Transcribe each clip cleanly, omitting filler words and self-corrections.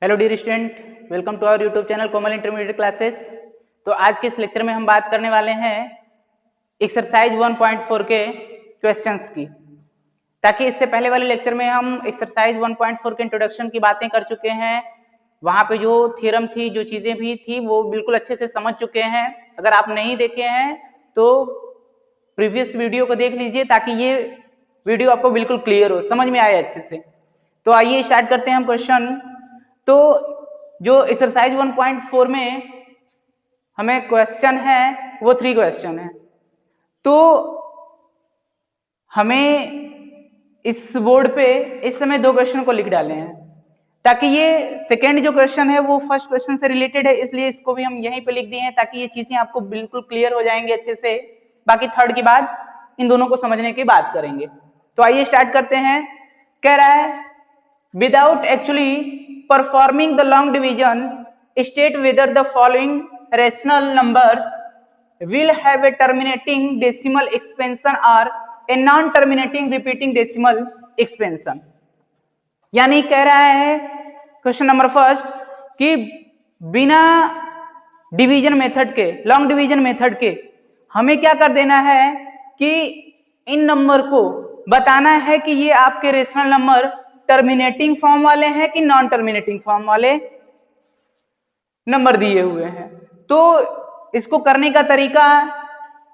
Hello dear student, welcome to our YouTube channel Komal intermediate classes. तो आज के इस लेक्चर में हम बात करने वाले हैं एक्सरसाइज 1.4 के क्वेश्चंस की। ताकि इससे पहले वाले लेक्चर में हम एक्सरसाइज 1.4 के इंट्रोडक्शन की बातें कर चुके हैं, वहां पे जो थ्योरम थी, जो चीजें भी थी, वो बिल्कुल अच्छे से समझ चुके हैं। अगर आप नहीं देखे हैं तो प्रीवियस वीडियो को देख लीजिए ताकि ये वीडियो आपको बिल्कुल क्लियर हो, समझ में आए अच्छे से। तो आइए स्टार्ट करते हैं हम क्वेश्चन। तो जो एक्सरसाइज 1.4 में हमें क्वेश्चन है वो 3 क्वेश्चन है। तो हमें इस बोर्ड पे इस समय 2 क्वेश्चन को लिख डाले हैं ताकि ये सेकेंड जो क्वेश्चन है वो फर्स्ट क्वेश्चन से रिलेटेड है, इसलिए इसको भी हम यहीं पे लिख दिए हैं ताकि ये चीजें आपको बिल्कुल क्लियर हो जाएंगे अच्छे से। बाकी थर्ड की बात इन दोनों को समझने की बात करेंगे। तो आइए स्टार्ट करते हैं। कह रहा है without actually performing the long division, state whether the following rational numbers will have a terminating decimal expansion or a non-terminating repeating decimal expansion। यानी कह रहा है क्वेश्चन नंबर फर्स्ट कि बिना डिवीजन मेथड के, लॉन्ग डिवीजन मेथड के, हमें क्या कर देना है कि इन नंबर को बताना है कि ये आपके रेशनल नंबर टर्मिनेटिंग फॉर्म वाले हैं कि नॉन टर्मिनेटिंग फॉर्म वाले नंबर दिए हुए हैं। तो इसको करने का तरीका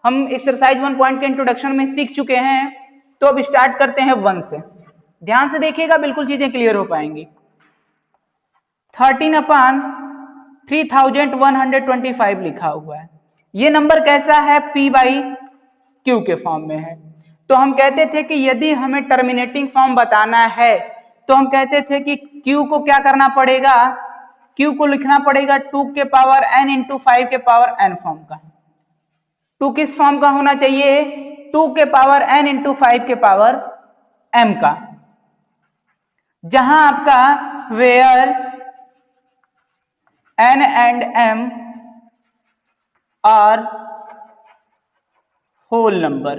हम एक्सरसाइज 1 पॉइंट के इंट्रोडक्शन में सीख चुके हैं। तो अब स्टार्ट करते हैं 1 से। ध्यान से देखिएगा, बिल्कुल चीजें क्लियर हो पाएंगी। 13/3125 लिखा हुआ है। ये नंबर कैसा है? P बाई Q के फॉर्म में है। तो हम कहते थे कि यदि हमें टर्मिनेटिंग फॉर्म बताना है तो हम कहते थे कि Q को क्या करना पड़ेगा? Q को लिखना पड़ेगा 2 के पावर n इंटू 5 के पावर n फॉर्म का। 2 किस फॉर्म का होना चाहिए? 2 के पावर n इंटू 5 के पावर m का, जहां आपका where n and m are whole number,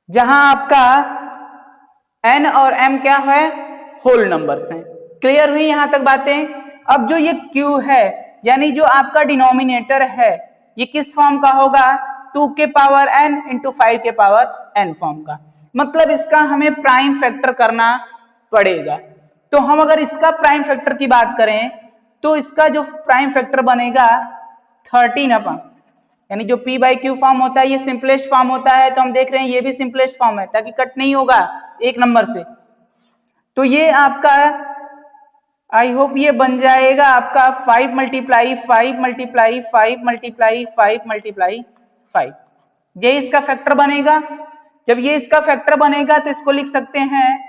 जहां आपका n और m क्या है? होल नंबर्स हैं। क्लियर हुई यहां तक बातें? अब जो ये q है, यानी जो आपका डिनोमिनेटर है, ये किस फॉर्म का होगा? 2 के पावर n इंटू 5 के पावर n फॉर्म का। मतलब इसका हमें प्राइम फैक्टर करना पड़ेगा। तो हम अगर इसका प्राइम फैक्टर की बात करें तो इसका जो प्राइम फैक्टर बनेगा 13 यानी जो P बाई Q फॉर्म होता है ये सिंपलेस्ट फॉर्म होता है। तो हम देख रहे हैं ये भी सिंपलेस्ट फॉर्म है ताकि कट नहीं होगा एक नंबर से। तो ये आपका आई होप ये बन जाएगा आपका 5 मल्टीप्लाई 5 मल्टीप्लाई 5 मल्टीप्लाई 5 मल्टीप्लाई 5। ये इसका फैक्टर बनेगा। जब ये इसका फैक्टर बनेगा तो इसको लिख सकते हैं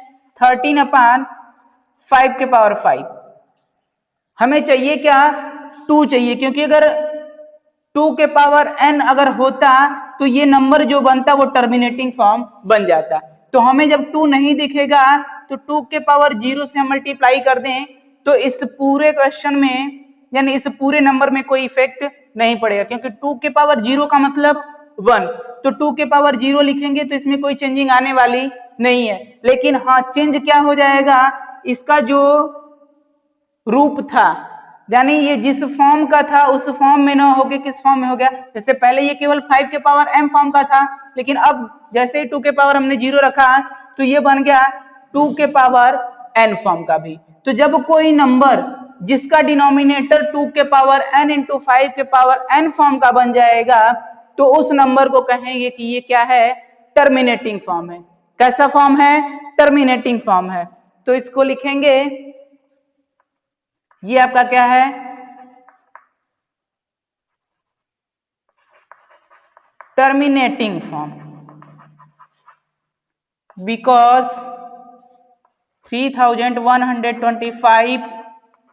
13/5 के पावर 5। हमें चाहिए क्या? 2 चाहिए, क्योंकि अगर 2 के पावर n अगर होता तो ये नंबर जो बनता वो टर्मिनेटिंग फॉर्म बन जाता। तो हमें जब 2 नहीं दिखेगा तो 2 के पावर 0 से हम मल्टीप्लाई कर दें तो इस पूरे क्वेश्चन में, यानी इस पूरे नंबर में कोई इफेक्ट नहीं पड़ेगा, क्योंकि 2 के पावर 0 का मतलब 1। तो 2 के पावर 0 लिखेंगे तो इसमें कोई चेंजिंग आने वाली नहीं है। लेकिन हाँ, चेंज क्या हो जाएगा? इसका जो रूप था, यानी ये जिस फॉर्म का था उस फॉर्म में ना होके किस फॉर्म में हो गया? जैसे पहले ये केवल 5 के पावर m फॉर्म का था, लेकिन अब जैसे ही 2 के पावर हमने 0 रखा तो ये बन गया 2 के पावर n फॉर्म का भी। तो जब कोई नंबर जिसका डिनोमिनेटर 2 के पावर n इंटू 5 के पावर n फॉर्म का बन जाएगा तो उस नंबर को कहेंगे कि ये क्या है? टर्मिनेटिंग फॉर्म है। कैसा फॉर्म है? टर्मिनेटिंग फॉर्म है। तो इसको लिखेंगे, ये आपका क्या है? Terminating form. Because 3125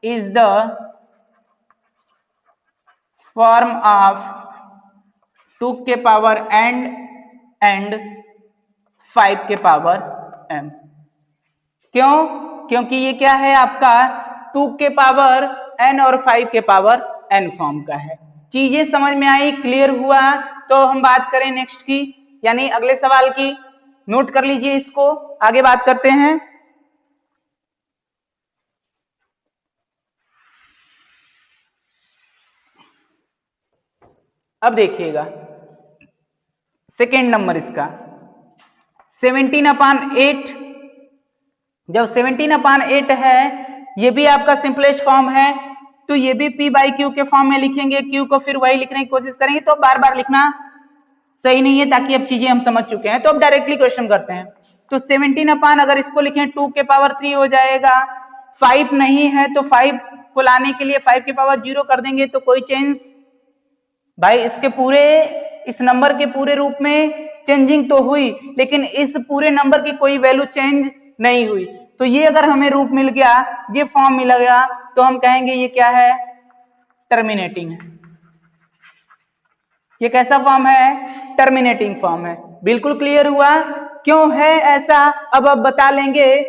is the form of 2 के पावर n and 5 के पावर m। क्यों? क्योंकि ये क्या है आपका 2 के पावर n और 5 के पावर n फॉर्म का है। चीजें समझ में आई? क्लियर हुआ? तो हम बात करें नेक्स्ट की, यानी अगले सवाल की। नोट कर लीजिए इसको, आगे बात करते हैं। अब देखिएगा सेकेंड नंबर इसका 17/8। जब 17/8 है, ये भी आपका सिंपलेस्ट फॉर्म है, तो ये भी P बाई क्यू के फॉर्म में लिखेंगे, क्यू को फिर वही लिखने की कोशिश करेंगे, तो बार बार लिखना सही नहीं है, ताकि अब चीजें हम समझ चुके हैं। तो अब डायरेक्टली क्वेश्चन करते हैं। तो 17 अगर इसको लिखें 2 के पावर 3 हो जाएगा। 5 नहीं है तो 5 को लाने के लिए 5 के पावर 0 कर देंगे, तो कोई चेंज भाई इसके पूरे इस नंबर के पूरे रूप में चेंजिंग तो हुई, लेकिन इस पूरे नंबर की कोई वैल्यू चेंज नहीं हुई। तो ये अगर हमें रूप मिल गया, ये फॉर्म मिल गया, तो हम कहेंगे ये क्या है, टर्मिनेटिंग है। ये कैसा फॉर्म है, टर्मिनेटिंग फॉर्म है। बिल्कुल क्लियर हुआ क्यों है ऐसा? अब बता लेंगे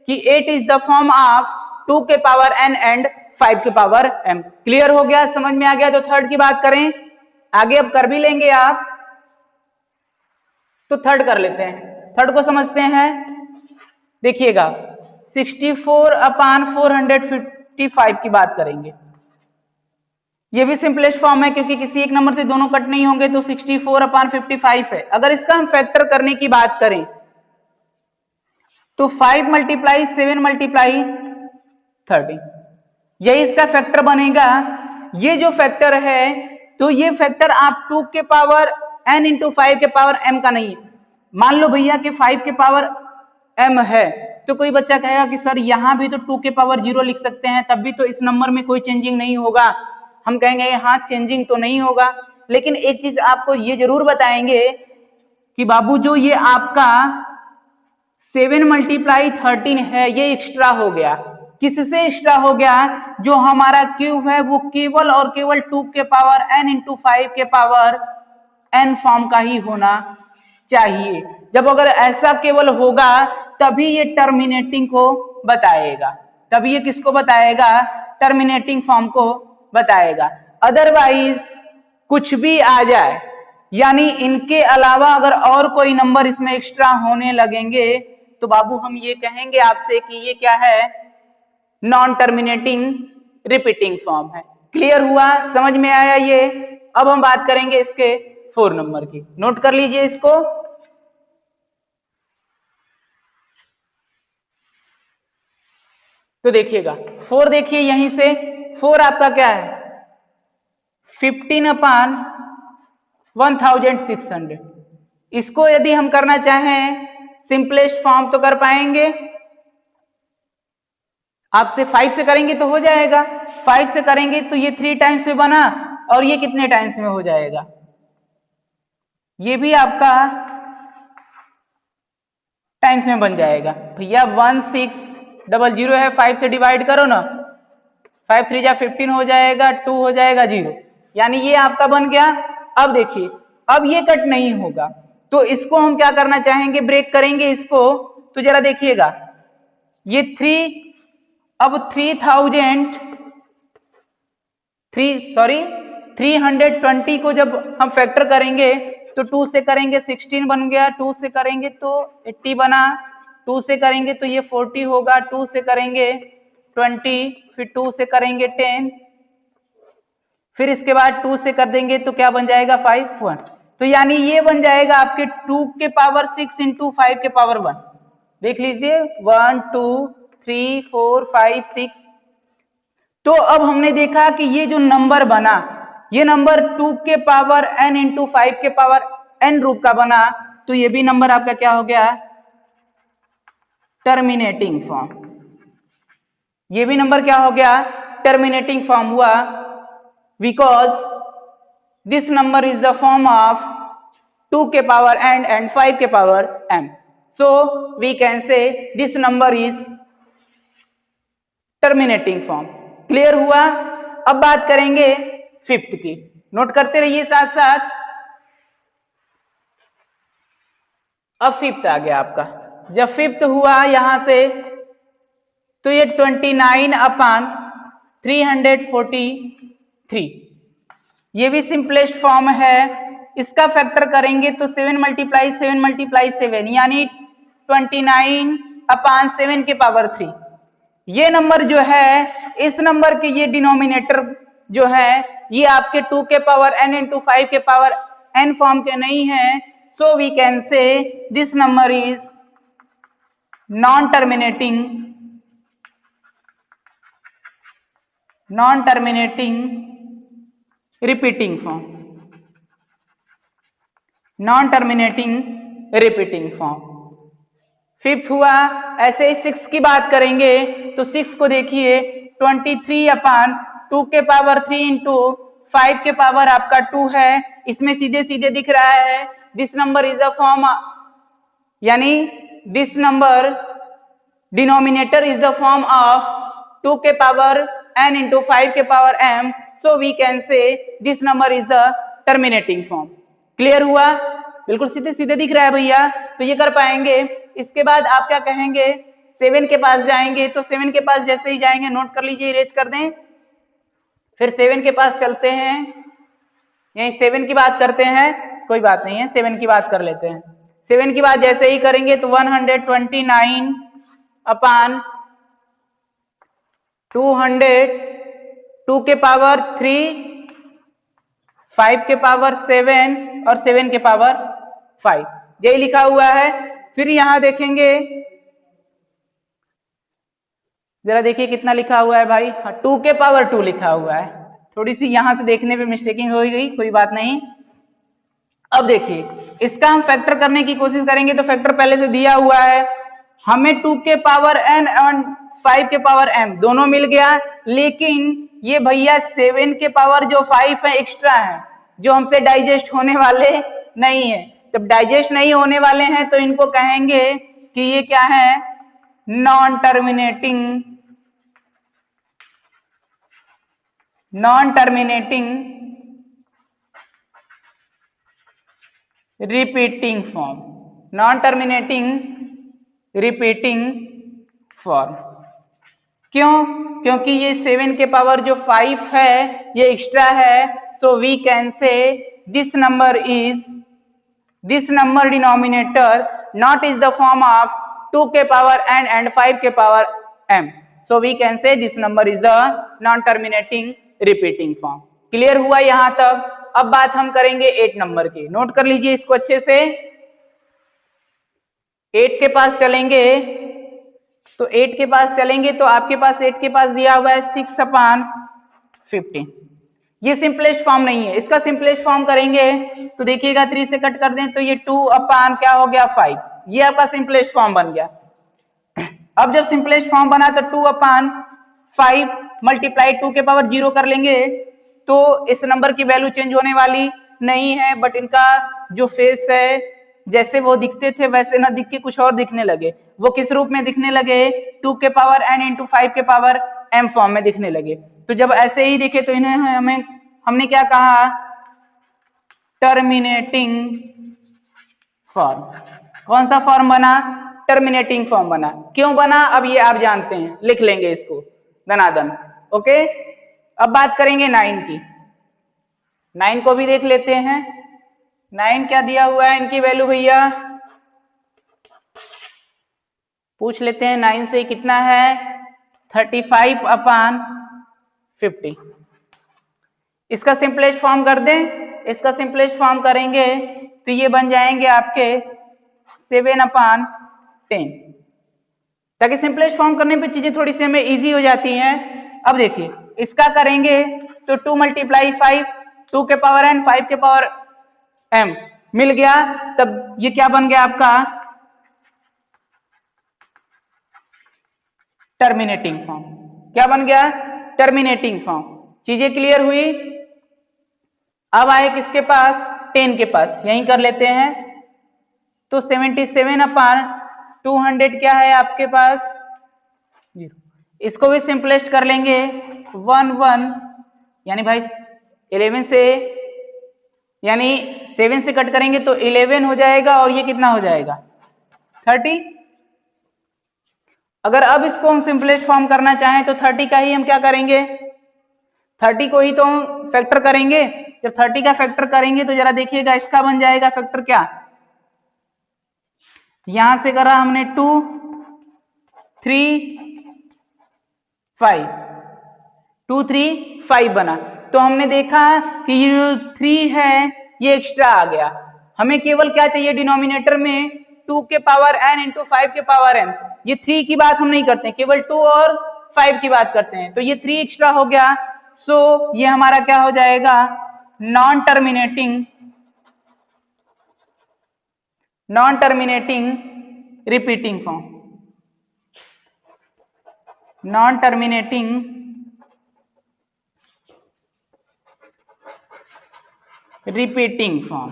कि 8 इज द फॉर्म ऑफ 2 के पावर n एंड 5 के पावर m। क्लियर हो गया, समझ में आ गया? तो थर्ड की बात करें, आगे अब कर भी लेंगे आप, तो थर्ड कर लेते हैं। थर्ड को समझते हैं। देखिएगा 64/455 की बात करेंगे। ये भी सिंपलेस्ट फॉर्म है, क्योंकि किसी एक नंबर से दोनों कट नहीं होंगे, तो 64/55 है। अगर इसका हम फैक्टर करने की बात करें तो 5 × 7 × 30, यही इसका फैक्टर बनेगा। ये जो फैक्टर है, तो ये फैक्टर आप 2 के पावर n × 5 के पावर m का नहीं है। मान लो भैया कि 5 के पावर m है, तो कोई बच्चा कहेगा कि सर यहां भी तो 2 के पावर 0 लिख सकते हैं, तब भी तो इस नंबर में कोई चेंजिंग नहीं होगा। हम कहेंगे हाँ, चेंजिंग तो नहीं होगा, लेकिन एक चीज आपको ये जरूर बताएंगे कि बाबू जो ये आपका 7 × 13 है, ये एक्स्ट्रा हो गया। किससे एक्स्ट्रा हो गया? जो हमारा क्यूब है वो केवल और केवल 2 के पावर n × 5 के पावर n फॉर्म का ही होना चाहिए। जब अगर ऐसा केवल होगा, तभी ये टर्मिनेटिंग को बताएगा। तभी ये किसको बताएगा? टर्मिनेटिंग फॉर्म को बताएगा। अदरवाइज कुछ भी आ जाए, यानी इनके अलावा अगर और कोई नंबर इसमें एक्स्ट्रा होने लगेंगे, तो बाबू हम ये कहेंगे आपसे कि ये क्या है, नॉन टर्मिनेटिंग रिपीटिंग फॉर्म है। क्लियर हुआ, समझ में आया ये? अब हम बात करेंगे इसके 4 नंबर की। नोट कर लीजिए इसको। तो देखिएगा 4, देखिए यहीं से 4 आपका क्या है, 15/1600। इसको यदि हम करना चाहें सिंपलेस्ट फॉर्म तो कर पाएंगे। आपसे 5 से करेंगे तो हो जाएगा, 5 से करेंगे तो ये 3 टाइम्स में बना, और ये कितने टाइम्स में हो जाएगा? ये भी आपका टाइम्स में बन जाएगा। भैया 1600 है, 5 से डिवाइड करो ना, 5 3 जा 15 हो जाएगा, 2 हो जाएगा 0, यानी ये आपका बन गया। अब देखिए, अब ये कट नहीं होगा, तो इसको हम क्या करना चाहेंगे, ब्रेक करेंगे इसको। तो जरा देखिएगा, ये 3, अब 320 को जब हम फैक्टर करेंगे तो 2 से करेंगे 16 बन गया, 2 से करेंगे तो 80 बना, 2 से करेंगे तो ये 40 होगा, 2 से करेंगे 20, फिर 2 से करेंगे 10, फिर इसके बाद 2 से कर देंगे तो क्या बन जाएगा 5 1। तो यानी ये बन जाएगा आपके 2 के पावर 6 × 5 के पावर 1। देख लीजिए 1 2 3 4 5 6। तो अब हमने देखा कि ये जो नंबर बना, ये नंबर 2 के पावर n × 5 के पावर n रूप का बना, तो ये भी नंबर आपका क्या हो गया, टर्मिनेटिंग फॉर्म। ये भी नंबर क्या हो गया, टर्मिनेटिंग फॉर्म हुआ, because this number is the form of 2 के पावर n एंड 5 के power m। So we can say this number is terminating form. Clear हुआ? अब बात करेंगे 5th की। नोट करते रहिए साथ साथ। अब 5th आ गया आपका। जब 5th हुआ यहां से, तो ये 29/343, ये भी सिंपलेस्ट फॉर्म है। इसका फैक्टर करेंगे तो 7 × 7 × 7, यानी 29/7 के पावर 3। ये नंबर जो है, इस नंबर के ये डिनोमिनेटर जो है ये आपके 2 के पावर n इंटू 5 के पावर n फॉर्म के नहीं है, so we can say this number is non terminating repeating form, non terminating repeating form. Fifth हुआ, ऐसे ही 6 की बात करेंगे तो 6 को देखिए 23 अपान 2 के पावर 3 इंटू 5 के पावर आपका 2 है, इसमें सीधे सीधे दिख रहा है this number is a form, यानी this number denominator is the form of 2 के पावर n इंटू 5 के power m, so we can say this number is the terminating form. Clear हुआ? बिल्कुल सीधे सीधे दिख रहा है भैया, तो ये कर पाएंगे। इसके बाद आप क्या कहेंगे, 7 के पास जाएंगे, तो 7 के पास जैसे ही जाएंगे नोट कर लीजिए, इरेज कर दें, फिर 7 के पास चलते हैं, यही 7 की बात करते हैं, कोई बात नहीं है 7 की बात कर लेते हैं। 7 की बात जैसे ही करेंगे तो 129 अपान 200, 2 के पावर 3, 5 के पावर 7 और 7 के पावर 5, यही लिखा हुआ है। फिर यहां देखेंगे, जरा देखिए कितना लिखा हुआ है भाई, 2 के पावर 2 लिखा हुआ है, थोड़ी सी यहां से देखने पे मिस्टेकिंग हो गई, कोई बात नहीं। अब देखिए इसका हम फैक्टर करने की कोशिश करेंगे, तो फैक्टर पहले से दिया हुआ है, हमें 2 के पावर n और 5 के पावर m दोनों मिल गया, लेकिन ये भैया 7 के पावर जो 5 है एक्स्ट्रा है, जो हमसे डाइजेस्ट होने वाले नहीं है। जब डाइजेस्ट नहीं होने वाले हैं तो इनको कहेंगे कि ये क्या है, non terminating repeating form, non terminating repeating form. क्यों? क्योंकि ये 7 के पावर जो 5 है ये एक्स्ट्रा है, so we can say this number denominator not is the form of 2 के पावर n एंड 5 के power m, so we can say this number is the non terminating repeating form. Clear हुआ यहां तक? अब बात हम करेंगे 8 नंबर की, नोट कर लीजिए इसको अच्छे से। 8 के पास चलेंगे, तो 8 के पास चलेंगे तो आपके पास 8 के पास दिया हुआ है 6 अपान 15, ये सिंपलेस्ट फॉर्म नहीं है, इसका सिंपलेस्ट फॉर्म करेंगे तो देखिएगा 3 से कट कर दें तो ये 2 अपान क्या हो गया 5, ये आपका सिंपलेस्ट फॉर्म बन गया। अब जब सिंपलेस्ट फॉर्म बना तो 2 अपान 5 मल्टीप्लाई 2 के पावर 0 कर लेंगे, तो इस नंबर की वैल्यू चेंज होने वाली नहीं है, बट इनका जो फेस है जैसे वो दिखते थे वैसे ना दिख के कुछ और दिखने लगे। वो किस रूप में दिखने लगे, 2 के पावर n इंटू 5 के पावर m फॉर्म में दिखने लगे। तो जब ऐसे ही देखे तो इन्हें हमने क्या कहा, टर्मिनेटिंग फॉर्म। कौन सा फॉर्म बना, टर्मिनेटिंग फॉर्म बना। क्यों बना अब ये आप जानते हैं, लिख लेंगे इसको दनादन। ओके, अब बात करेंगे 9 की, 9 को भी देख लेते हैं। 9 क्या दिया हुआ है इनकी वैल्यू भैया, पूछ लेते हैं। 9 से कितना है, 35 अपान 50। इसका सिंपलेस्ट फॉर्म कर दें, इसका सिंपलेस्ट फॉर्म करेंगे तो ये बन जाएंगे आपके 7 अपान 10, ताकि सिंपलेस्ट फॉर्म करने पे चीजें थोड़ी सी हमें इजी हो जाती हैं। अब देखिए इसका करेंगे तो 2 मल्टीप्लाई 5, 2 के पावर n 5 के पावर m मिल गया, तब ये क्या बन गया आपका टर्मिनेटिंग फॉर्म। क्या बन गया, टर्मिनेटिंग फॉर्म। चीजें क्लियर हुई? अब आए किसके पास, 10 के पास, यहीं कर लेते हैं। तो 77 अपान 200 क्या है आपके पास, 0। इसको भी सिंपलेस्ट कर लेंगे 1 यानी भाई 11 से, यानी 7 से कट करेंगे तो 11 हो जाएगा, और ये कितना हो जाएगा 30। अगर अब इसको हम सिंपलेस्ट फॉर्म करना चाहें तो 30 का ही हम क्या करेंगे, 30 को ही तो हम फैक्टर करेंगे। जब 30 का फैक्टर करेंगे तो जरा देखिएगा इसका बन जाएगा फैक्टर क्या, यहां से करा हमने 2 3 5, 2 3 5 बना, तो हमने देखा कि ये जो 3 है ये एक्स्ट्रा आ गया। हमें केवल क्या चाहिए डिनोमिनेटर में 2 के पावर n इंटू 5 के पावर n। ये 3 की बात हम नहीं करते, केवल 2 और 5 की बात करते हैं। तो ये 3 एक्स्ट्रा हो गया, सो ये हमारा क्या हो जाएगा, non terminating repeating form. Non terminating repeating form.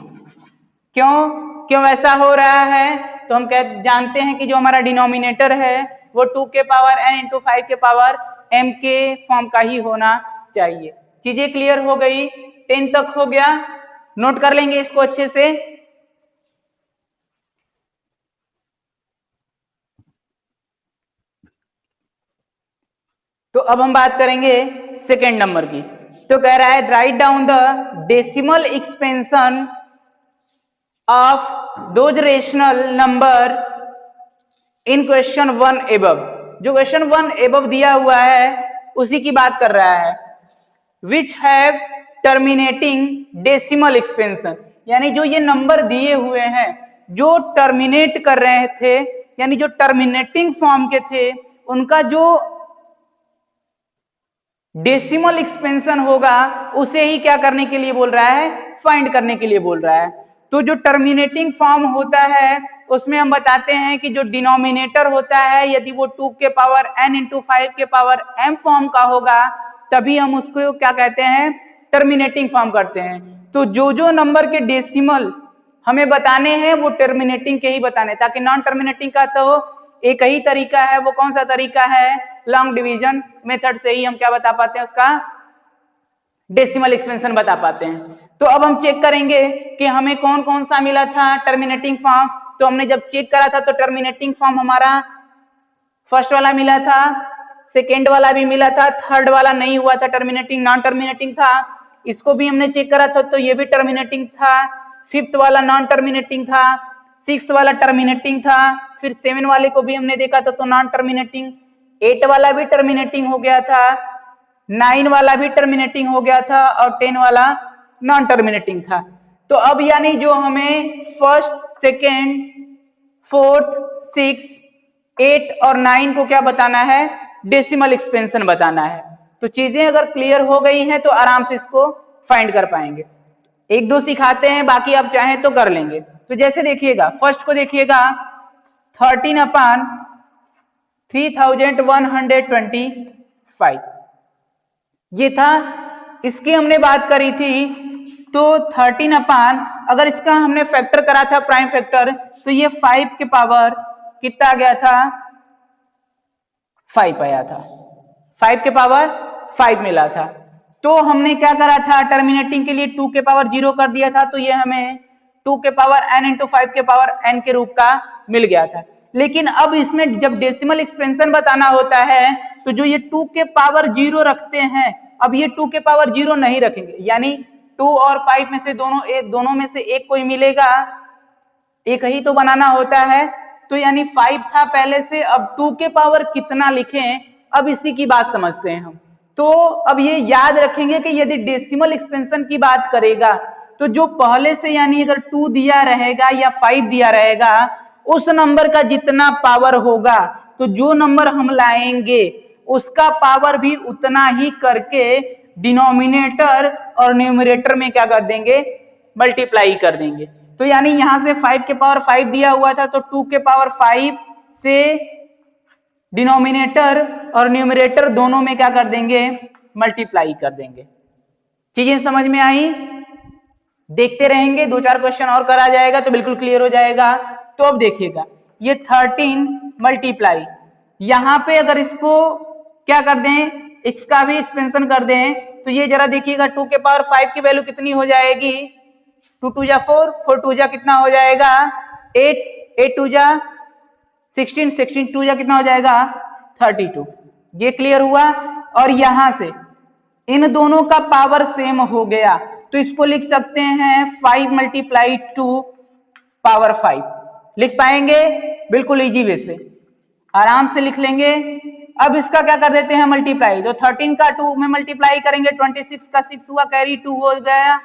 क्यों ऐसा हो रहा है? तो हम जानते हैं कि जो हमारा डिनोमिनेटर है वो 2 के पावर n इंटू 5 के पावर m के फॉर्म का ही होना चाहिए। चीजें क्लियर हो गई? 10 तक हो गया, नोट कर लेंगे इसको अच्छे से। तो अब हम बात करेंगे सेकेंड नंबर की। तो कह रहा है write down the decimal expansion of those rational number in question 1 above. जो क्वेश्चन 1 एबव दिया हुआ है उसी की बात कर रहा है। Which have terminating decimal expansion, यानी जो ये नंबर दिए हुए हैं जो टर्मिनेट कर रहे थे, यानी जो टर्मिनेटिंग फॉर्म के थे, उनका जो डेसिमल एक्सपेंशन होगा उसे ही क्या करने के लिए बोल रहा है, फाइंड करने के लिए बोल रहा है। तो जो टर्मिनेटिंग फॉर्म होता है उसमें हम बताते हैं कि जो डिनोमिनेटर होता है यदि वो 2 के पावर n इंटू 5 के पावर m फॉर्म का होगा तभी हम उसको क्या कहते हैं, टर्मिनेटिंग फॉर्म करते हैं। तो जो नंबर के डेसिमल हमें बताने हैं वो टर्मिनेटिंग के ही बताने, ताकि नॉन टर्मिनेटिंग का तो एक ही तरीका है। वो कौन सा तरीका है, लॉन्ग डिवीजन मेथड से ही हम क्या बता पाते हैं, उसका डेसिमल एक्सपेंशन बता पाते हैं। तो अब हम चेक करेंगे कि हमें कौन कौन सा मिला था टर्मिनेटिंग फॉर्म। तो हमने जब चेक करा था तो टर्मिनेटिंग फॉर्म हमारा फर्स्ट वाला मिला था, सेकेंड वाला भी मिला था, थर्ड वाला नहीं हुआ था, टर्मिनेटिंग नॉन टर्मिनेटिंग था। इसको भी हमने चेक करा था तो ये भी टर्मिनेटिंग था, फिफ्थ वाला नॉन टर्मिनेटिंग था, सिक्स वाला टर्मिनेटिंग था, फिर 7 वाले को भी हमने देखा था तो नॉन टर्मिनेटिंग, 8 वाला भी टर्मिनेटिंग हो गया था, 9 वाला भी टर्मिनेटिंग हो गया था और 10 वाला नॉन टर्मिनेटिंग था। तो अब यानी जो हमें फर्स्ट, सेकेंड, फोर्थ, 6, 8 और 9 को क्या बताना है, डेसिमल एक्सपेंशन बताना है। तो चीजें अगर क्लियर हो गई हैं तो आराम से इसको फाइंड कर पाएंगे। एक दो सिखाते हैं, बाकी आप चाहें तो कर लेंगे। तो जैसे देखिएगा, फर्स्ट को देखिएगा 13/3125 ये था, इसकी हमने बात करी थी। तो 13 अपान, अगर इसका हमने फैक्टर करा था प्राइम फैक्टर, तो ये 5 के पावर कितना गया था, 5 आया था, 5 के पावर 5 मिला था। तो हमने क्या करा था, टर्मिनेटिंग के लिए 2 के पावर 0 कर दिया था, तो ये हमें 2 के पावर n इंटू 5 के पावर n के रूप का मिल गया था। लेकिन अब इसमें जब डेसिमल एक्सपेंशन बताना होता है तो जो ये 2 के पावर 0 रखते हैं, अब ये 2 के पावर 0 नहीं रखेंगे, यानी 2 और 5 में से दोनों में से एक कोई मिलेगा, एक ही तो बनाना होता है। तो यानी 5 था पहले से, अब 2 के पावर कितना लिखें, अब इसी की बात समझते हैं हम। तो अब ये याद रखेंगे कि यदि डेसिमल एक्सपेंशन की बात करेगा तो जो पहले से यानी अगर 2 दिया रहेगा या 5 दिया रहेगा, उस नंबर का जितना पावर होगा तो जो नंबर हम लाएंगे उसका पावर भी उतना ही करके डिनोमिनेटर और न्यूमरेटर में क्या कर देंगे, मल्टीप्लाई कर देंगे। तो यानी यहां से 5 के पावर 5 दिया हुआ था तो 2 के पावर 5 से डिनोमिनेटर और न्यूमरेटर दोनों में क्या कर देंगे, मल्टीप्लाई कर देंगे। चीजें समझ में आई? देखते रहेंगे, 2-4 क्वेश्चन और करा जाएगा तो बिल्कुल क्लियर हो जाएगा। तो अब देखिएगा, ये 13 मल्टीप्लाई, यहां पे अगर इसको क्या कर दें, इसका भी एक्सपेंशन कर दें, तो ये जरा देखिएगा 2 के पावर 5 की वैल्यू कितनी हो जाएगी, 2 2 जा 4, 4 2 जा कितना हो जाएगा 8, 8 2 जा 16, 16 2 जा कितना हो जाएगा 32। ये क्लियर हुआ। और यहां से इन दोनों का पावर सेम हो गया तो इसको लिख सकते हैं 5 मल्टीप्लाई 2 पावर 5, लिख पाएंगे? बिल्कुल इजी वे से आराम से लिख लेंगे। अब इसका क्या कर देते हैं मल्टीप्लाई, तो 13 का 2 में मल्टीप्लाई करेंगे 26 का 6 हुआ, कैरी 2 हो गया,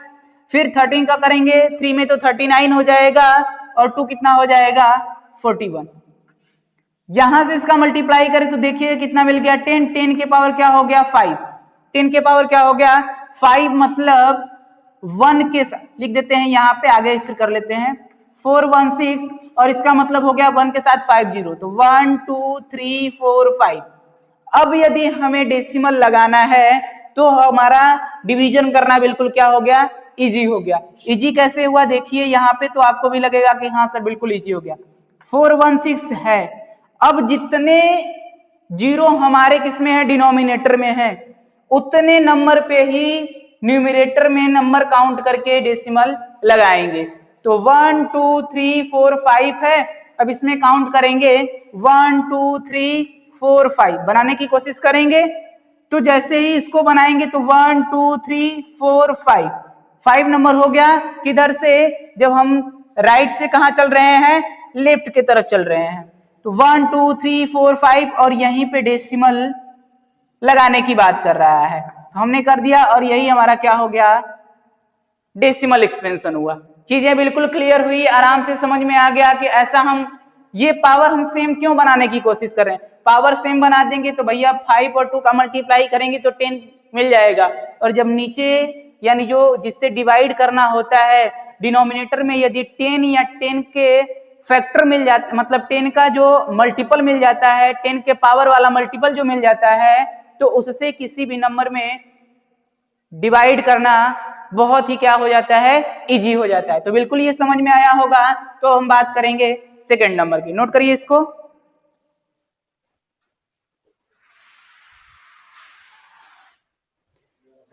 फिर 13 का करेंगे 3 में तो 39 हो जाएगा और 2 कितना हो जाएगा 41। यहां से इसका मल्टीप्लाई करें तो देखिए कितना मिल गया 10, 10 के पावर क्या हो गया 5, 10 के पावर क्या हो गया 5, मतलब 1 के साथ लिख देते हैं यहाँ पे, आगे फिर कर लेते हैं 416 और इसका मतलब हो गया 1 के साथ 50, तो 1 2 3 4 5। अब यदि हमें डेसिमल लगाना है तो हमारा डिवीजन करना बिल्कुल क्या हो गया इजी हो गया। इजी कैसे हुआ देखिए यहाँ पे, तो आपको भी लगेगा कि हाँ सर बिल्कुल इजी हो गया। 416 है, अब जितने जीरो हमारे किसमें है डिनोमिनेटर में है, उतने नंबर पे ही न्यूमरेटर में नंबर काउंट करके डेसिमल लगाएंगे। तो 1 2 3 4 5 है, अब इसमें काउंट करेंगे 1 2 3 4 5 बनाने की कोशिश करेंगे। तो जैसे ही इसको बनाएंगे तो 1 2 3 4 5 नंबर हो गया किधर से, जब हम राइट से कहां चल रहे हैं लेफ्ट की तरफ चल रहे हैं। तो 1 2 3 4 5 और यहीं पे डेसिमल लगाने की बात कर रहा है, तो हमने कर दिया और यही हमारा क्या हो गया डेसिमल एक्सपेंशन हुआ। चीजें बिल्कुल क्लियर हुई, आराम से समझ में आ गया कि ऐसा हम ये पावर हम सेम क्यों बनाने की कोशिश कर रहे हैं। पावर सेम बना देंगे तो भैया 5 और 2 का मल्टीप्लाई करेंगे तो 10 मिल जाएगा, और जब नीचे यानी जो जिससे डिवाइड करना होता है डिनोमिनेटर में यदि 10 या 10 के फैक्टर मिल जाता, मतलब 10 का जो मल्टीपल मिल जाता है, 10 के पावर वाला मल्टीपल जो मिल जाता है, तो उससे किसी भी नंबर में डिवाइड करना बहुत ही क्या हो जाता है इजी हो जाता है। तो बिल्कुल ये समझ में आया होगा। तो हम बात करेंगे सेकंड नंबर की, नोट करिए इसको।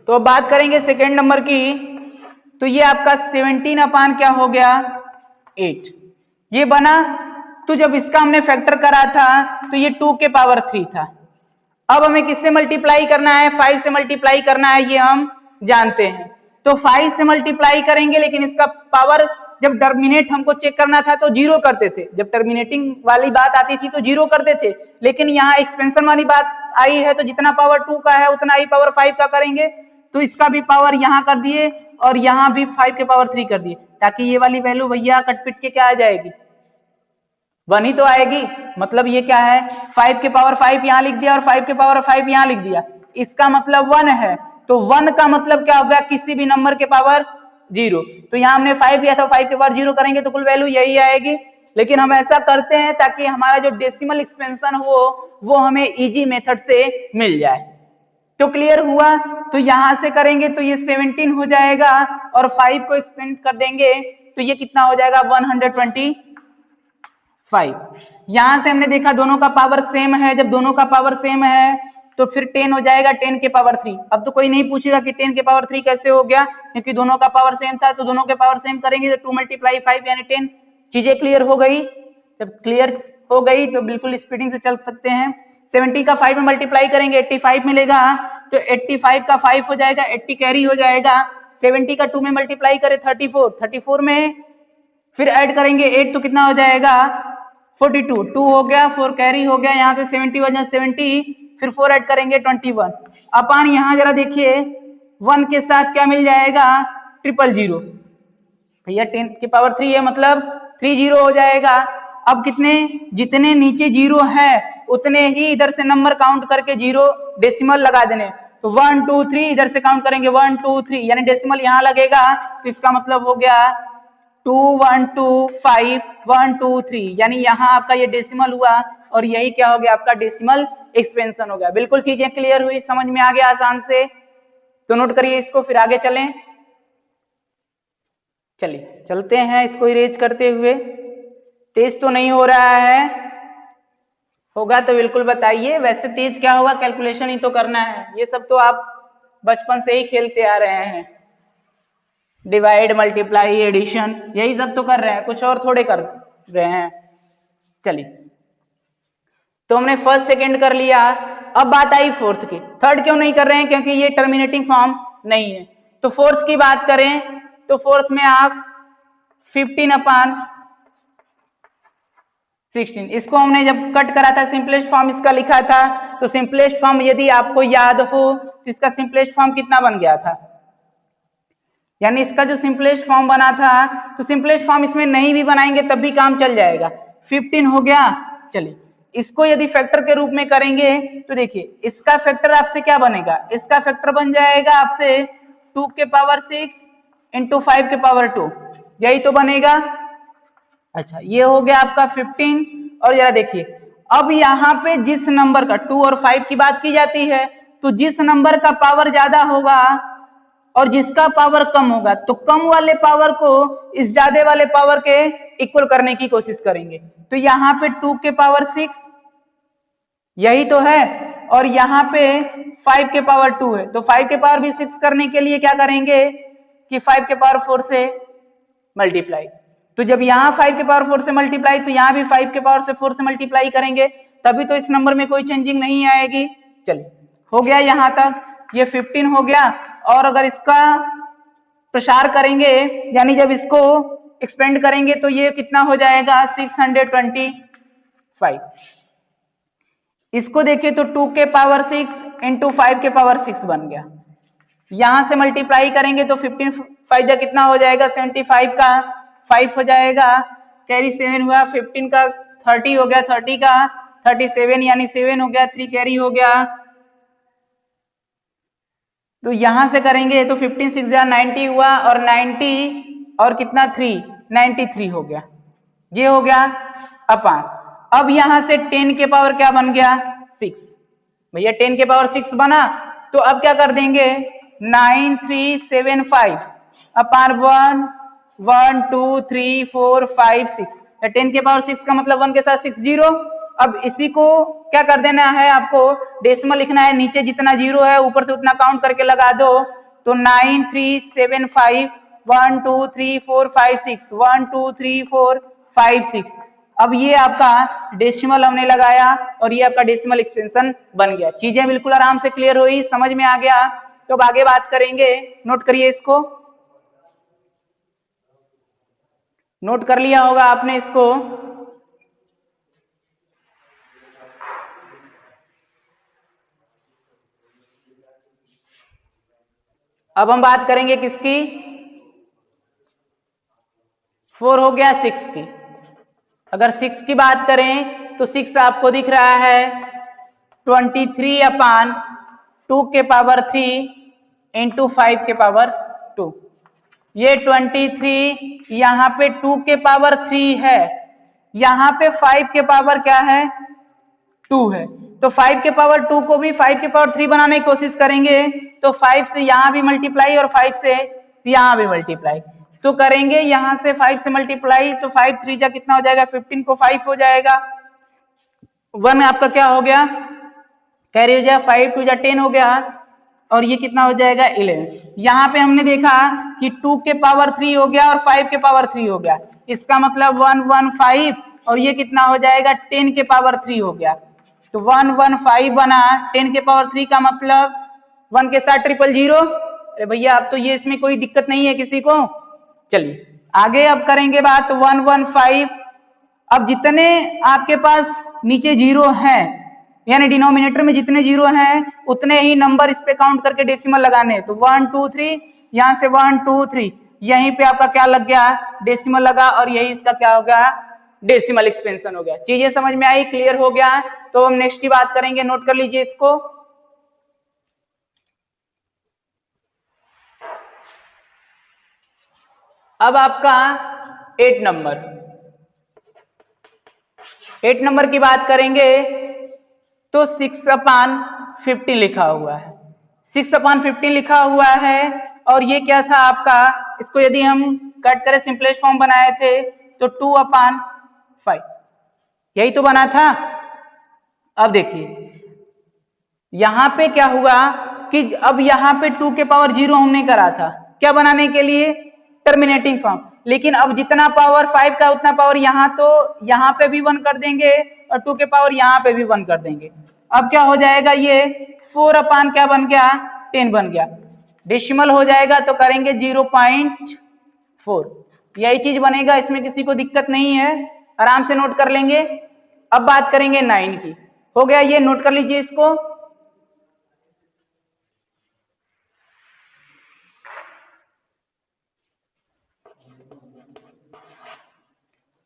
तो बात करेंगे सेकंड नंबर की, तो ये आपका 17 अपान क्या हो गया 8 ये बना। तो जब इसका हमने फैक्टर करा था तो ये 2 के पावर 3 था। अब हमें किससे मल्टीप्लाई करना है 5 से मल्टीप्लाई करना है, ये हम जानते हैं। तो 5 से मल्टीप्लाई करेंगे, लेकिन इसका पावर जब टर्मिनेट हमको चेक करना था तो जीरो करते थे, जब टर्मिनेटिंग वाली बात आती थी तो जीरो करते थे, लेकिन यहाँ एक्सपेंशन वाली बात आई है तो जितना पावर 2 का है उतना ही पावर 5 का करेंगे। तो इसका भी पावर यहाँ कर दिए और यहाँ भी 5 के पावर 3 कर दिए, ताकि ये वाली वैल्यू भैया कटपिट के क्या आ जाएगी 1 ही तो आएगी। मतलब ये क्या है 5 के पावर 5 यहाँ लिख दिया और 5 के पावर 5 यहाँ लिख दिया, इसका मतलब 1 है। तो 1 का मतलब क्या हो गया किसी भी नंबर के पावर 0। तो यहाँ हमने 5 लिया था, 5 के पावर 0 करेंगे तो कुल वैल्यू यही आएगी। लेकिन हम ऐसा करते हैं ताकि हमारा जो डेसिमल एक्सपेंशन हो वो हमें इजी मेथड से मिल जाए। तो क्लियर हुआ। तो यहां से करेंगे तो ये 17 हो जाएगा और 5 को एक्सपेंड कर देंगे तो ये कितना हो जाएगा 125। यहां से हमने देखा दोनों का पावर सेम है, जब दोनों का पावर सेम है तो फिर 10 हो जाएगा 10 के पावर 3। अब तो कोई नहीं पूछेगा कि 10 के पावर 3 कैसे हो गया, क्योंकि दोनों का पावर सेम था। तो दोनों के पावर सेम करेंगे तो 2 × 5 यानी 10। चीजें क्लियर हो गई। जब क्लियर हो गई तो बिल्कुल स्पीडिंग से चल सकते हैं। 70 का 5 में मल्टीप्लाई करेंगे 85 मिलेगा, तो 85 का 5 हो जाएगा, 80 कैरी हो जाएगा। 70 का 2 में मल्टीप्लाई करें 34 में फिर ऐड करेंगे 8 तो कितना हो जाएगा 42, 2 हो गया, 4 कैरी हो गया, यहाँ से 70 वजह 70, फिर 4 ऐड करेंगे 21 अपान यहाँ जरा देखिए 1 के साथ क्या मिल जाएगा 000। भैया 10 की पावर 3 है मतलब 30 हो जाएगा। अब कितने जितने नीचे जीरो है उतने ही इधर से नंबर काउंट करके जीरो डेसिमल लगा देने। तो 1 2 3 इधर से काउंट करेंगे 1 2 3 यानी डेसिमल यहाँ लगेगा, तो इसका मतलब हो गया 2 1 2 5 1 2 3 यानी यहाँ आपका ये डेसिमल हुआ और यही क्या हो गया आपका डेसिमल एक्सपेंशन हो गया। बिल्कुल चीजें क्लियर हुई, समझ में आ गया आसान से। तो नोट करिए इसको, फिर आगे चलें। चलिए चलते हैं इसको इरेज करते हुए। तेज तो नहीं हो रहा है, होगा तो बिल्कुल बताइए। वैसे तेज क्या होगा, कैलकुलेशन ही तो करना है, ये सब तो आप बचपन से ही खेलते आ रहे हैं, डिवाइड मल्टीप्लाई एडिशन यही सब तो कर रहे हैं, कुछ और थोड़े कर रहे हैं। चलिए तो हमने फर्स्ट सेकंड कर लिया, अब बात आई फोर्थ की। थर्ड क्यों नहीं कर रहे हैं, क्योंकि ये टर्मिनेटिंग फॉर्म नहीं है। तो फोर्थ की बात करें तो फोर्थ में आप 15 अपान 16। इसको हमने जब कट करा था सिंपलेस्ट फॉर्म इसका लिखा था, तो सिंपलेस्ट फॉर्म यदि आपको याद हो तो इसका सिंपलेस्ट फॉर्म कितना बन गया था, यानी इसका जो सिंपलेस्ट फॉर्म बना था, तो सिंपलेस्ट फॉर्म इसमें नहीं भी बनाएंगे तब भी काम चल जाएगा। 15 हो गया। चलिए इसको यदि फैक्टर के रूप में करेंगे तो देखिए इसका फैक्टर आपसे क्या बनेगा, इसका फैक्टर बन जाएगा आपसे 2 के पावर 6 इंटू 5 के पावर 2, यही तो बनेगा। अच्छा ये हो गया आपका 15। और जरा देखिए अब यहाँ पे जिस नंबर का 2 और 5 की बात की जाती है, तो जिस नंबर का पावर ज्यादा होगा और जिसका पावर कम होगा, तो कम वाले पावर को इस ज्यादा वाले पावर के इक्वल करने की कोशिश करेंगे। तो यहाँ पे 2 के पावर 6 यही तो है, और यहाँ पे 5 के पावर 2 है, तो 5 के पावर भी 6 करने के लिए क्या करेंगे कि 5 के पावर 4 से मल्टीप्लाई। तो जब यहाँ 5 के पावर 4 से मल्टीप्लाई, तो यहाँ भी 5 के पावर से 4 से मल्टीप्लाई करेंगे, तभी तो इस नंबर में कोई चेंजिंग नहीं आएगी। चलिए हो गया यहाँ तक, ये 15 हो गया। और अगर इसका प्रसार करेंगे यानी जब इसको एक्सपेंड करेंगे तो ये कितना हो जाएगा 625। इसको देखिए तो 2 के पावर 6 इंटू 5 के पावर 6 बन गया। यहां से मल्टीप्लाई करेंगे तो 15 5 कितना हो जाएगा 75 का 5 हो जाएगा, कैरी 7 हुआ, 15 का 30 हो गया, 30 का 37 यानी 7 हो गया, 3 कैरी हो गया। तो यहां से करेंगे तो 15 6 90 हुआ, और 90 और कितना 3 93 हो गया, ये हो गया अपान। अब यहां से 10 के पावर क्या बन गया 6, भैया 10 के पावर 6 बना, तो अब क्या कर देंगे 9375 अपान 1 1 2 3 4 5 6, 10 के पावर 6 का मतलब 1 के साथ 6 0। अब इसी को क्या कर देना है, आपको डेसिमल लिखना है, नीचे जितना जीरो है ऊपर से उतना काउंट करके लगा दो। तो 9375 1 2 3 4 5 6 1 2 3 4 5 6। अब ये आपका डेसिमल हमने लगाया और ये आपका डेसिमल एक्सपेंशन बन गया। चीजें बिल्कुल आराम से क्लियर हुई, समझ में आ गया। तो अब आगे बात करेंगे, नोट करिए इसको, नोट कर लिया होगा आपने इसको। अब हम बात करेंगे किसकी, 4 हो गया 6 की। अगर 6 की बात करें तो 6 आपको दिख रहा है 23 अपान 2 के पावर 3 इंटू 5 के पावर 2। ये 23 यहाँ पे 2 के पावर 3 है, यहाँ पे 5 के पावर क्या है 2 है, तो 5 के पावर 2 को भी 5 के पावर 3 बनाने की कोशिश करेंगे, तो 5 से यहां भी मल्टीप्लाई और 5 से यहां भी मल्टीप्लाई, तो करेंगे यहां से 5 से मल्टीप्लाई, तो 5 3 जा कितना हो जाएगा 15 को 5 हो जाएगा, 1 आपका क्या हो गया कैरी हो जाएगा, 5 2 जा 10 हो गया, और ये कितना हो जाएगा 11। यहाँ पे हमने देखा कि 2 के पावर 3 हो गया और 5 के पावर 3 हो गया, इसका मतलब 115, और ये कितना हो जाएगा 10 के पावर 3 हो गया, तो 115 बना। 10 के पावर 3 का मतलब 1 के साथ 000। अरे भैया अब तो ये इसमें कोई दिक्कत नहीं है किसी को। चलिए आगे अब करेंगे बात 115। अब जितने आपके पास नीचे जीरो हैं, यानी डिनोमिनेटर में जितने जीरो हैं उतने ही नंबर इस पे काउंट करके डेसिमल लगाने हैं, तो 1 2 3 यहाँ से 1 2 3 यहीं पे आपका क्या लग गया डेसिमल लगा, और यही इसका क्या हो गया डेसिमल एक्सपेंशन हो गया। चीजें समझ में आई, क्लियर हो गया। तो हम नेक्स्ट की बात करेंगे, नोट कर लीजिए इसको। अब आपका 8 नंबर की बात करेंगे तो 6/15 लिखा हुआ है, 6/15 लिखा हुआ है, और ये क्या था आपका, इसको यदि हम कट करें सिंपलेस्ट फॉर्म बनाए थे तो 2/5 यही तो बना था। अब देखिए यहां पे क्या हुआ कि अब यहां पे 2 के पावर 0 हमने करा था क्या बनाने के लिए टर्मिनेटिंग फॉर्म, लेकिन अब जितना पावर 5 का उतना पावर यहाँ, तो यहाँ पे भी 1 कर देंगे और 2 के पावर यहाँ पे भी 1 कर देंगे। अब क्या हो जाएगा ये 4/ क्या बन गया 10 बन गया, डेसिमल हो जाएगा तो करेंगे 0.4, यही चीज बनेगा, इसमें किसी को दिक्कत नहीं है। आराम से नोट कर लेंगे। अब बात करेंगे 9 की। हो गया ये, नोट कर लीजिए इसको।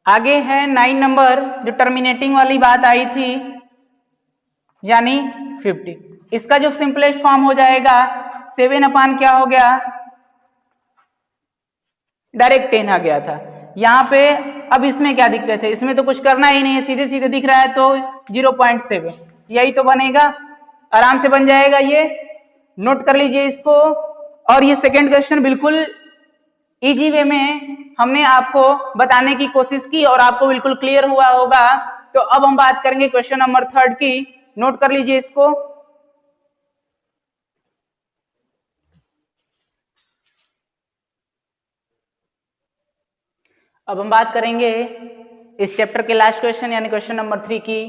आगे है 9 नंबर, जो टर्मिनेटिंग वाली बात आई थी, यानी 50। इसका जो सिंपलेस्ट फॉर्म हो जाएगा 7 अपान क्या हो गया, डायरेक्ट 10 आ गया था यहाँ पे। अब इसमें क्या दिक्कत है, इसमें तो कुछ करना ही नहीं है, सीधे सीधे दिख रहा है तो 0.7 यही तो बनेगा, आराम से बन जाएगा ये। नोट कर लीजिए इसको। और ये सेकंड क्वेश्चन बिल्कुल इजी वे में हमने आपको बताने की कोशिश की और आपको बिल्कुल क्लियर हुआ होगा। तो अब हम बात करेंगे क्वेश्चन नंबर 3 की। नोट कर लीजिए इसको। अब हम बात करेंगे इस चैप्टर के लास्ट क्वेश्चन यानी क्वेश्चन नंबर 3 की।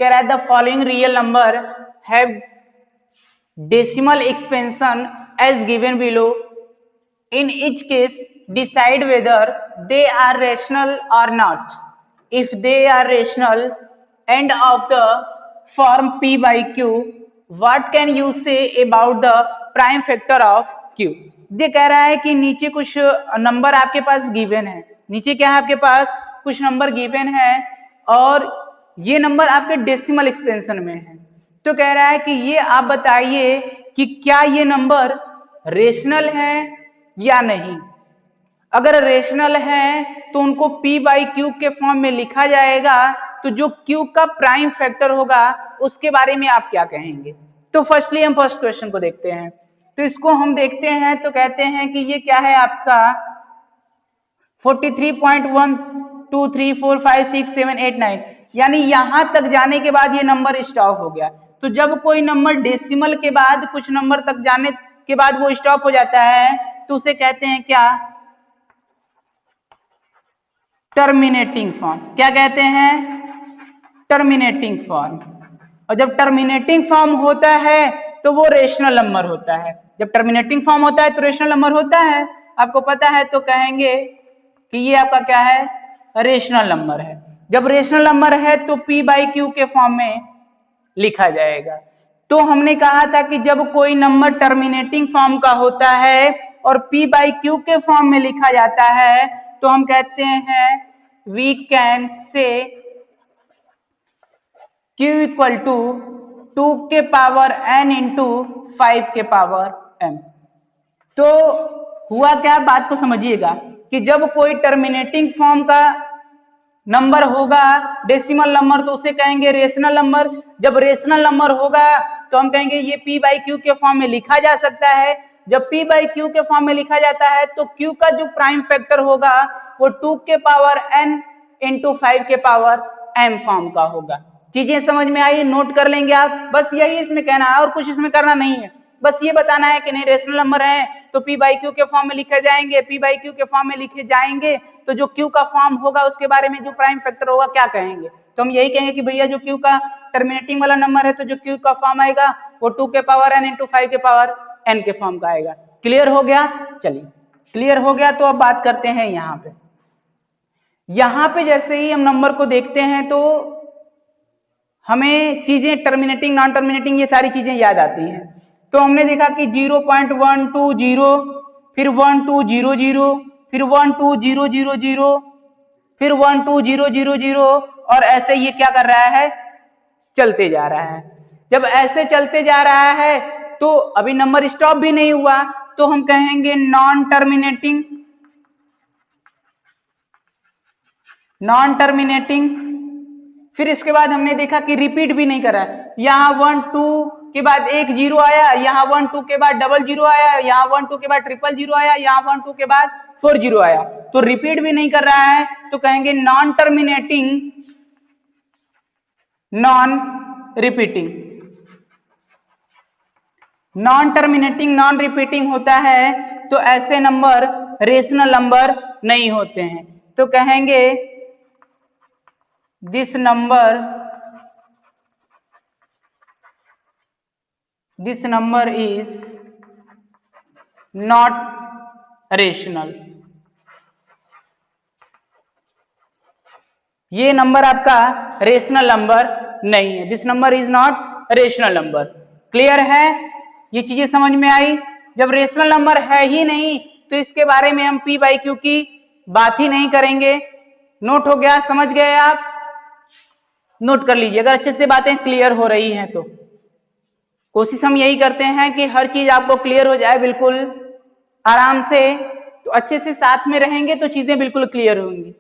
कह रहा है the following real number have decimal expansion as given below, in each case decide whether they are rational or not. If they are rational and of the form p by q, what can you say about the prime factor of q? ये कह रहा है कि नीचे कुछ number आपके पास given है, नीचे क्या है आपके पास, कुछ नंबर गिवन है और ये नंबर आपके डेसिमल एक्सपेंशन में है। तो कह रहा है कि ये आप बताइए कि क्या ये नंबर रेशनल है या नहीं। अगर रेशनल है तो उनको p बाई क्यू के फॉर्म में लिखा जाएगा, तो जो q का प्राइम फैक्टर होगा उसके बारे में आप क्या कहेंगे। तो फर्स्टली हम फर्स्ट क्वेश्चन को देखते हैं। तो इसको हम देखते हैं तो कहते हैं कि ये क्या है आपका 43.123456789, यानी यहां तक जाने के बाद ये नंबर स्टॉप हो गया। तो जब कोई नंबर डेसिमल के बाद कुछ नंबर तक जाने के बाद वो स्टॉप हो जाता है तो उसे कहते हैं क्या, टर्मिनेटिंग फॉर्म। क्या कहते हैं, टर्मिनेटिंग फॉर्म। और जब टर्मिनेटिंग फॉर्म होता है तो वो रेशनल नंबर होता है। जब टर्मिनेटिंग फॉर्म होता है तो रेशनल नंबर होता है, आपको पता है। तो कहेंगे कि ये आपका क्या है, रेशनल नंबर है। जब रेशनल नंबर है तो p बाई क्यू के फॉर्म में लिखा जाएगा। तो हमने कहा था कि जब कोई नंबर टर्मिनेटिंग फॉर्म का होता है और p बाई क्यू के फॉर्म में लिखा जाता है तो हम कहते हैं we can say q equal to 2 के पावर n इंटू 5 के पावर m। तो हुआ क्या, बात को समझिएगा कि जब कोई टर्मिनेटिंग फॉर्म का नंबर होगा डेसिमल नंबर तो उसे कहेंगे रेशनल नंबर। जब रेशनल नंबर होगा तो हम कहेंगे ये p बाई क्यू के फॉर्म में लिखा जा सकता है। जब p बाई क्यू के फॉर्म में लिखा जाता है तो q का जो प्राइम फैक्टर होगा वो 2 के पावर n इंटू 5 के पावर m फॉर्म का होगा। चीजें समझ में आई, नोट कर लेंगे आप। बस यही इसमें कहना है और कुछ इसमें करना नहीं है, बस ये बताना है कि नहीं रेशनल नंबर है तो p बाई क्यू के फॉर्म में लिखे जाएंगे, p बाई क्यू के फॉर्म में लिखे जाएंगे तो जो q का फॉर्म होगा उसके बारे में जो प्राइम फैक्टर होगा क्या कहेंगे। तो हम यही कहेंगे कि भैया जो q का टर्मिनेटिंग वाला नंबर है तो जो q का फॉर्म आएगा वो 2 के पावर n इंटू 5 के पावर n के फॉर्म का आएगा। क्लियर हो गया, चलिए क्लियर हो गया। तो अब बात करते हैं यहाँ पे जैसे ही हम नंबर को देखते हैं तो हमें चीजें टर्मिनेटिंग नॉन टर्मिनेटिंग ये सारी चीजें याद आती हैं। तो हमने देखा कि 0.120, फिर 1200, फिर 12000, फिर 12000 और ऐसे ये क्या कर रहा है, चलते जा रहा है। जब ऐसे चलते जा रहा है तो अभी नंबर स्टॉप भी नहीं हुआ तो हम कहेंगे नॉन टर्मिनेटिंग। नॉन टर्मिनेटिंग फिर इसके बाद हमने देखा कि रिपीट भी नहीं करा, यहाँ 1 2 के बाद एक 0 आया, यहाँ 1 2 के बाद डबल 0 आया, यहाँ 1 2 के बाद ट्रिपल 0 आया, यहाँ 1 2 के बाद 4 0 आया, तो रिपीट भी नहीं कर रहा है तो कहेंगे non terminating non repeating. Non terminating non repeating होता है तो ऐसे नंबर रेशनल नंबर नहीं होते हैं। तो कहेंगे this number is not rational। ये नंबर आपका रेशनल नंबर नहीं है, this number is not rational number. Clear है? ये चीजें समझ में आई? जब रेशनल नंबर है ही नहीं तो इसके बारे में हम पी बाई क्यू की बात ही नहीं करेंगे। नोट हो गया? समझ गए आप? नोट कर लीजिए अगर अच्छे से बातें क्लियर हो रही हैं तो। कोशिश हम यही करते हैं कि हर चीज आपको क्लियर हो जाए बिल्कुल आराम से, तो अच्छे से साथ में रहेंगे तो चीजें बिल्कुल क्लियर होंगी।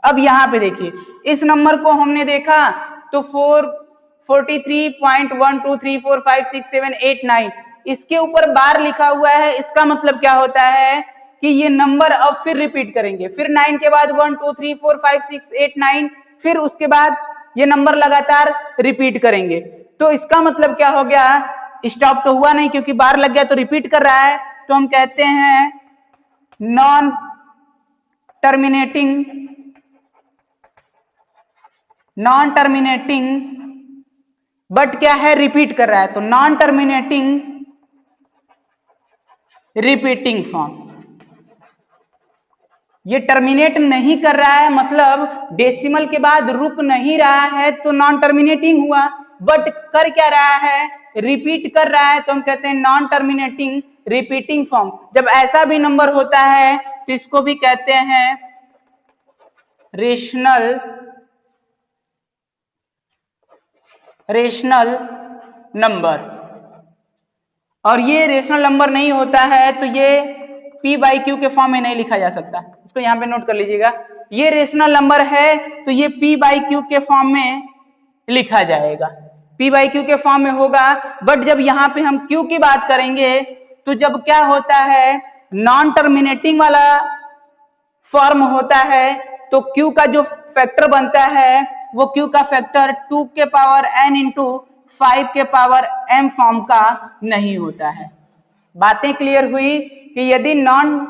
अब यहाँ पे देखिए, इस नंबर को हमने देखा तो 43.123456789 इसके ऊपर बार लिखा हुआ है। इसका मतलब क्या होता है कि ये नंबर अब फिर रिपीट करेंगे, फिर 9 के बाद 1 2 3 4 5 6 8 9, फिर उसके बाद ये नंबर लगातार रिपीट करेंगे। तो इसका मतलब क्या हो गया, स्टॉप तो हुआ नहीं क्योंकि बार लग गया तो रिपीट कर रहा है, तो हम कहते हैं नॉन टर्मिनेटिंग बट क्या है, रिपीट कर रहा है, तो नॉन टर्मिनेटिंग रिपीटिंग फॉर्म। ये टर्मिनेट नहीं कर रहा है मतलब डेसिमल के बाद रुक नहीं रहा है तो नॉन टर्मिनेटिंग हुआ, बट कर क्या रहा है, रिपीट कर रहा है, तो हम कहते हैं नॉन टर्मिनेटिंग रिपीटिंग फॉर्म। जब ऐसा भी नंबर होता है तो इसको भी कहते हैं रेशनल नंबर। और ये रेशनल नंबर नहीं होता है तो ये पी बाई क्यू के फॉर्म में नहीं लिखा जा सकता, इसको यहां पे नोट कर लीजिएगा। ये रेशनल नंबर है तो ये पी बाई क्यू के फॉर्म में लिखा जाएगा, पी बाई क्यू के फॉर्म में होगा। बट जब यहाँ पे हम क्यू की बात करेंगे तो जब क्या होता है, नॉन टर्मिनेटिंग वाला फॉर्म होता है तो क्यू का जो फैक्टर बनता है वो क्यू का फैक्टर 2 के पावर n इंटू 5 के पावर m फॉर्म का नहीं होता है। बातें क्लियर हुई कि यदि नॉन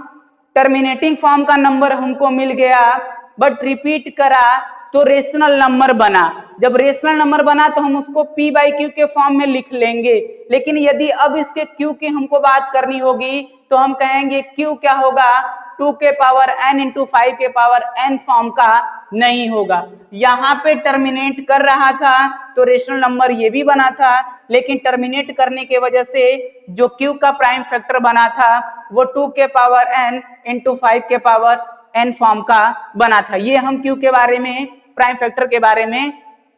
टर्मिनेटिंग फॉर्म का नंबर हमको मिल गया बट रिपीट करा तो रेशनल नंबर बना। जब रेशनल नंबर बना तो हम उसको p बाई क्यू के फॉर्म में लिख लेंगे। लेकिन यदि अब इसके q की हमको बात करनी होगी तो हम कहेंगे q क्या होगा, 2 के पावर n इंटू 5 के पावर n फॉर्म का नहीं होगा। यहाँ पे टर्मिनेट कर रहा था तो रेशनल नंबर ये भी बना था, लेकिन टर्मिनेट करने के वजह से जो q का प्राइम फैक्टर बना था वो 2 के पावर n इंटू 5 के पावर n फॉर्म का बना था। ये हम q के बारे में, प्राइम फैक्टर के बारे में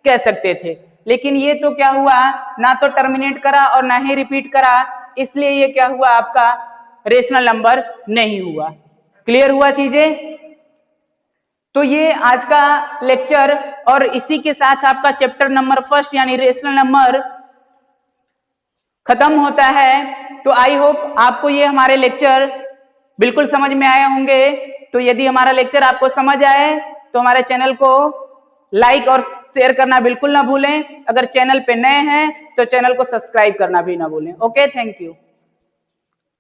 कह सकते थे। लेकिन ये तो क्या हुआ, ना तो टर्मिनेट करा और ना ही रिपीट करा, इसलिए ये क्या हुआ, आपका रेशनल नंबर नहीं हुआ। क्लियर हुआ चीजें? तो ये आज का लेक्चर और इसी के साथ आपका चैप्टर नंबर फर्स्ट यानी रेशनल नंबर खत्म होता है। तो आई होप आपको ये हमारे लेक्चर बिल्कुल समझ में आए होंगे। तो यदि हमारा लेक्चर आपको समझ आए तो हमारे चैनल को लाइक और शेयर करना बिल्कुल ना भूलें। अगर चैनल पे नए हैं तो चैनल को सब्सक्राइब करना भी ना भूलें। Okay, thank you.